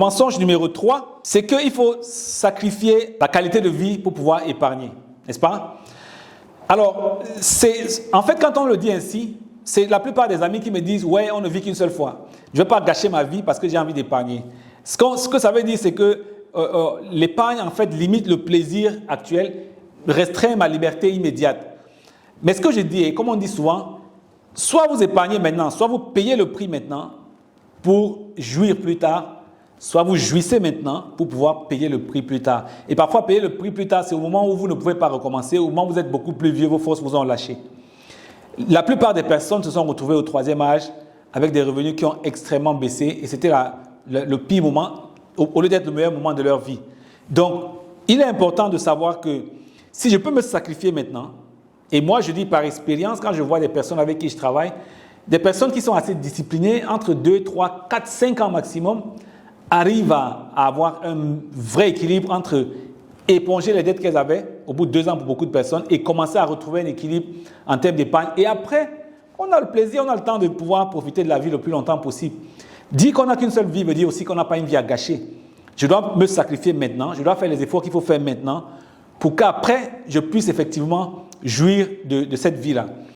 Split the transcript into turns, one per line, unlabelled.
Mensonge numéro 3, c'est qu'il faut sacrifier la qualité de vie pour pouvoir épargner, n'est-ce pas? Alors, en fait, quand on le dit ainsi, c'est la plupart des amis qui me disent « Ouais, on ne vit qu'une seule fois. Je ne vais pas gâcher ma vie parce que j'ai envie d'épargner. » Ce que ça veut dire, c'est que l'épargne, en fait, limite le plaisir actuel, restreint ma liberté immédiate. Mais ce que je dis, et comme on dit souvent, soit vous épargnez maintenant, soit vous payez le prix maintenant pour jouir plus tard, soit vous jouissez maintenant pour pouvoir payer le prix plus tard. Et parfois, payer le prix plus tard, c'est au moment où vous ne pouvez pas recommencer, au moment où vous êtes beaucoup plus vieux, vos forces vous ont lâché. La plupart des personnes se sont retrouvées au 3e âge avec des revenus qui ont extrêmement baissé et c'était le pire moment, au lieu d'être le meilleur moment de leur vie. Donc, il est important de savoir que si je peux me sacrifier maintenant, et moi je dis par expérience, quand je vois des personnes avec qui je travaille, des personnes qui sont assez disciplinées, entre 2, 3, 4, 5 ans maximum, arrivent à avoir un vrai équilibre entre éponger les dettes qu'elles avaient au bout de 2 ans pour beaucoup de personnes et commencer à retrouver un équilibre en termes d'épargne. Et après, on a le plaisir, on a le temps de pouvoir profiter de la vie le plus longtemps possible. Dire qu'on n'a qu'une seule vie veut dire aussi qu'on n'a pas une vie à gâcher. Je dois me sacrifier maintenant, je dois faire les efforts qu'il faut faire maintenant pour qu'après, je puisse effectivement jouir de cette vie-là.